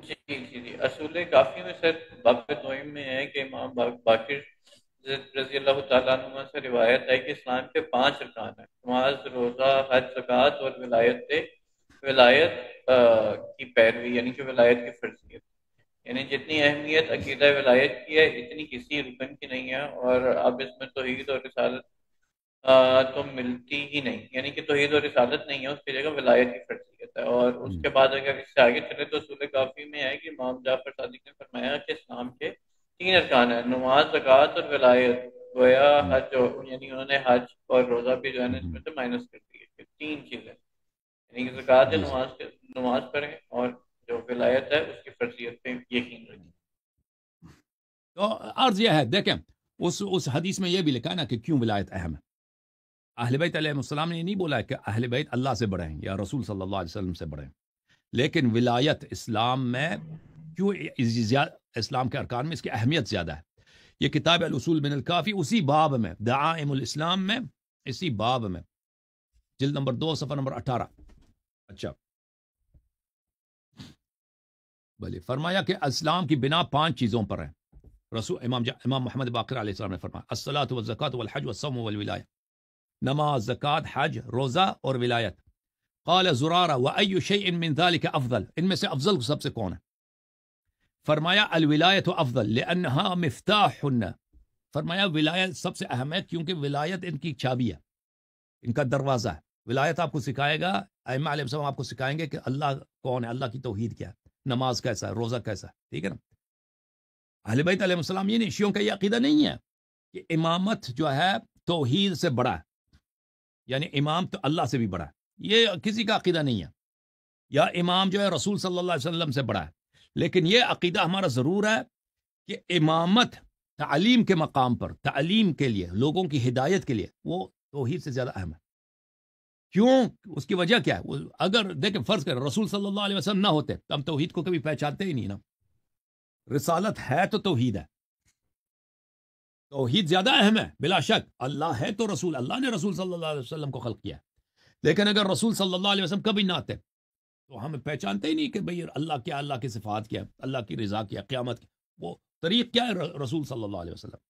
جی جی جی، اصول کافی میں سر باب دوئم میں ہے کہ امام باقر رضی اللہ تعالیٰ عنہ سے روایت ہے کہ اسلام کے 5 ارکان ہیں: نماز، روزہ، حج، زکوٰۃ اور ولایت کی پیروی، یعنی کہ ولایت کی فرضیت. یعنی جتنی اہمیت عقیدہ ولایت کی ہے اتنی کسی رکن کی نہیں ہے. اور اب اس میں توحید اور رسالت تو ملتی ہی نہیں، یعنی کہ توحید و رسالت نہیں ہے، اس کی جگہ ولایت کی فرضیت ہے. اور اس ہوں، کے بعد اگر اس سے آگے چلے تو اصول کافی میں ہے کہ امام جعفر صادق نے فرمایا کہ اسلام کے 3 ارکان ہیں: نماز، زکوٰۃ اور ولایت. گویا ہوں، حج یعنی انہوں نے حج اور روزہ بھی جو ہے نا اس ہوں، میں سے مائنس کر دی ہے کہ 3 چیزیں، یعنی کہ زکوٰۃ ہے، جی جی. نماز پڑھیں، اور جو ولایت ہے اس کی فرضیت پہ یقین رکھیں. تو عرض یہ ہے، دیکھیں اس حدیث میں یہ بھی لکھا ہے نا کہ کیوں ولایت اہم ہے. اہل بیت علیہ السلام نے یہ نہیں بولا کہ اہل بیت اللہ سے بڑے ہیں یا رسول صلی اللہ علیہ وسلم سے بڑے ہیں، لیکن ولایت اسلام میں کیوں اسلام کے ارکان میں اس کی اہمیت زیادہ ہے. یہ کتاب الاصول من الکافی اسی باب میں، دعائم الاسلام میں، اسی باب میں، جلد نمبر 2 صفحہ نمبر 18. اچھا، بھلے فرمایا کہ اسلام کی بنا 5 چیزوں پر ہے. رسول امام محمد باقر علیہ السلام نے فرمایا: الصلاۃ والزکوۃ والحج والصوم والولایہ. نماز، زکوٰۃ، حج، روزہ اور ولایت. قال زرارہ وأي شيء من ذلك افضل، ان میں سے افضل سب سے کون ہے؟ فرمایا الولایت افضل لانها مفتاح. فرمایا ولایت سب سے اہم ہے کیونکہ ولایت ان کی چابی ہے، ان کا دروازہ ہے. ولایت آپ کو سکھائے گا، ائمہ علیہ السلام آپ کو سکھائیں گے کہ اللہ کون ہے، اللہ کی توحید کیا ہے، نماز کیسا ہے، روزہ کیسا ہے. ٹھیک ہے نا. اہل بیت علیہ السلام یہ نہیں، شیعوں کا یہ عقیدہ نہیں ہے کہ امامت جو ہے توحید سے بڑا ہے، یعنی امام تو اللہ سے بھی بڑا ہے. یہ کسی کا عقیدہ نہیں ہے. یا امام جو ہے رسول صلی اللہ علیہ وسلم سے بڑا ہے. لیکن یہ عقیدہ ہمارا ضرور ہے کہ امامت تعلیم کے مقام پر، تعلیم کے لیے، لوگوں کی ہدایت کے لیے، وہ توحید سے زیادہ اہم ہے. کیوں؟ اس کی وجہ کیا ہے؟ اگر دیکھیں فرض کریں رسول صلی اللہ علیہ وسلم نہ ہوتے تو ہم توحید کو کبھی پہچانتے ہی نہیں نا. رسالت ہے تو توحید ہے. توحید زیادہ اہم ہے بلا شک. اللہ ہے تو رسول، اللہ نے رسول صلی اللہ علیہ وسلم کو خلق کیا ہے. لیکن اگر رسول صلی اللہ علیہ وسلم کبھی نہ آتے تو ہم پہچانتے ہی نہیں کہ بھئی اللہ کیا، اللہ کی صفات کیا، اللہ کی رضا کیا، قیامت کیا، وہ طریق کیا ہے رسول صلی اللہ علیہ وسلم.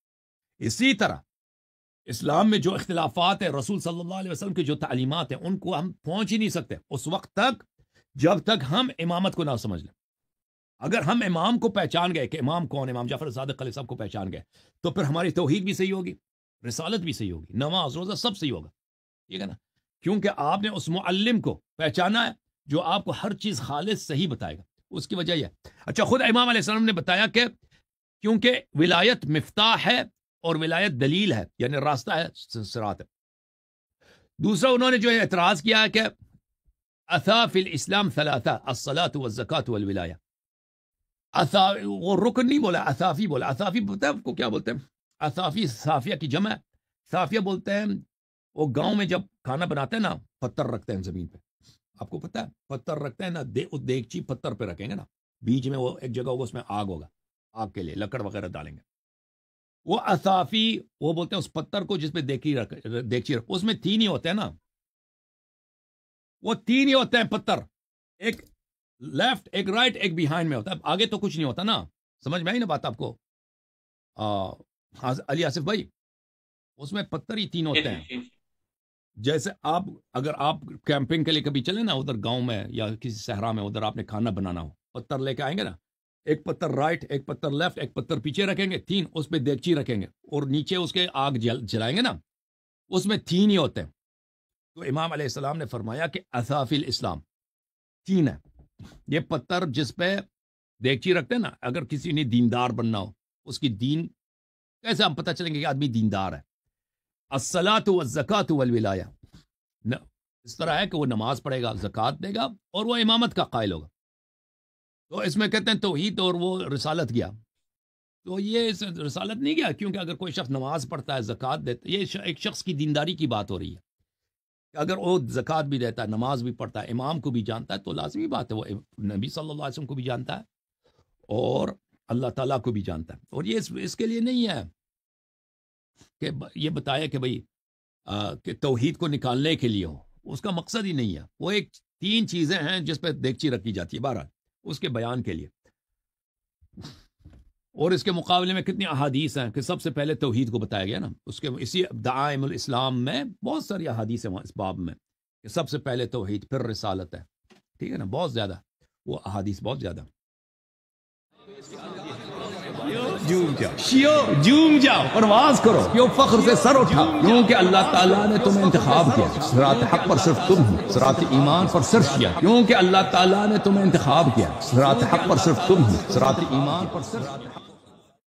اسی طرح اسلام میں جو اختلافات ہیں، رسول صلی اللہ علیہ وسلم کی جو تعلیمات ہیں، ان کو ہم پہنچ ہی نہیں سکتے اس وقت تک جب تک ہم امامت کو نہ سمجھ لیں. اگر ہم امام کو پہچان گئے کہ امام کون ہے، امام جعفر صادق علیہ السلام کو پہچان گئے، تو پھر ہماری توحید بھی صحیح ہوگی، رسالت بھی صحیح ہوگی، نماز، روزہ سب صحیح ہوگا. ٹھیک ہے نا. کیونکہ آپ نے اس معلم کو پہچانا ہے جو آپ کو ہر چیز خالص صحیح بتائے گا. اس کی وجہ یہ ہے. اچھا، خود امام علیہ السلام نے بتایا کہ کیونکہ ولایت مفتاح ہے اور ولایت دلیل ہے، یعنی راستہ ہے، صراط ہے. دوسرا انہوں نے جو اعتراض کیا ہے کہ اثاف الاسلام ثلاثہ: الصلاۃ والزکاۃ والولایہ. وہ رکن نہیں بولا، اثافی بولا. اثافی پتہ ہے آپ کو کیا بولتے ہیں؟ اثافی صافیہ کی جمع ہے. صافیہ بولتے ہیں وہ گاؤں میں جب کھانا بناتے ہیں نا، پتھر رکھتے ہیں زمین پہ. آپ کو پتہ ہے پتھر رکھتے ہیں نا، دیگچی پتھر پہ رکھیں گے نا، بیچ میں وہ ایک جگہ ہوگا، اس میں آگ ہوگا، آگ کے لیے لکڑ وغیرہ ڈالیں گے. وہ اثافی وہ بولتے ہیں اس پتھر کو جس پہ دیگچی رکھ، اس میں 3 ہی ہوتے ہیں نا، وہ 3 ہی ہوتے ہیں پتھر، ایک لیفٹ، ایک رائٹ، ایک بیہائنڈ میں ہوتا ہے، آگے تو کچھ نہیں ہوتا نا. سمجھ میں آئی نا بات آپ کو علی آصف بھائی؟ اس میں پتھر ہی 3 جی ہوتے جی ہیں. جی جی. جیسے اگر آپ کیمپنگ کے لیے کبھی چلیں نا ادھر گاؤں میں یا کسی صحرا میں، ادھر آپ نے کھانا بنانا ہو، پتھر لے کے آئیں گے نا، ایک پتھر رائٹ، ایک پتھر لیفٹ، ایک پتھر پیچھے رکھیں گے، 3 اس پہ دیگچی رکھیں گے اور نیچے اس کے آگ جلائیں گے نا، اس میں 3 ہی ہوتے ہیں. تو امام علیہ السلام نے فرمایا کہ اثافی الاسلام 3 ہے. یہ پتھر جس پہ دیگچی رکھتے ہیں نا، اگر کسی نے دیندار بننا ہو، اس کی دین کیسے ہم پتہ چلیں گے کہ آدمی دیندار ہے؟ الصلاۃ والزکاۃ والولایہ. اس طرح ہے کہ وہ نماز پڑھے گا، زکوٰۃ دے گا اور وہ امامت کا قائل ہوگا. تو اس میں کہتے ہیں توحید اور وہ رسالت گیا. تو یہ رسالت نہیں گیا، کیونکہ اگر کوئی شخص نماز پڑھتا ہے، زکوٰۃ دیتا ہے، یہ ایک شخص کی دینداری کی بات ہو رہی ہے. اگر وہ زکوٰۃ بھی دیتا ہے، نماز بھی پڑھتا ہے، امام کو بھی جانتا ہے، تو لازمی بات ہے وہ نبی صلی اللہ علیہ وسلم کو بھی جانتا ہے اور اللہ تعالیٰ کو بھی جانتا ہے. اور یہ اس کے لیے نہیں ہے کہ یہ بتایا کہ بھئی کہ توحید کو نکالنے کے لیے ہو، اس کا مقصد ہی نہیں ہے. وہ ایک 3 چیزیں ہیں جس پہ دیگچی رکھی جاتی ہے، بہرحال اس کے بیان کے لیے. اور اس کے مقابلے میں کتنی احادیث ہیں کہ سب سے پہلے توحید کو بتایا گیا نا. اس کے اسی دعائم الاسلام میں بہت ساری احادیث ہیں اس باب میں کہ سب سے پہلے توحید پھر رسالت ہے. ٹھیک ہے نا, بہت زیادہ وہ احادیث بہت زیادہ. جھوم جاؤ, پرواز کرو, کیوں فخر سے سر اٹھا, کیونکہ اللہ تعالیٰ نے تمہیں انتخاب کیا. صراط حق پر صرف تم ہو, صراط ایمان پر صرف کیا, کیونکہ اللہ تعالیٰ نے تمہیں انتخاب کیا. صراط حق پر صرف تم ہو, صراط ایمان پر صرف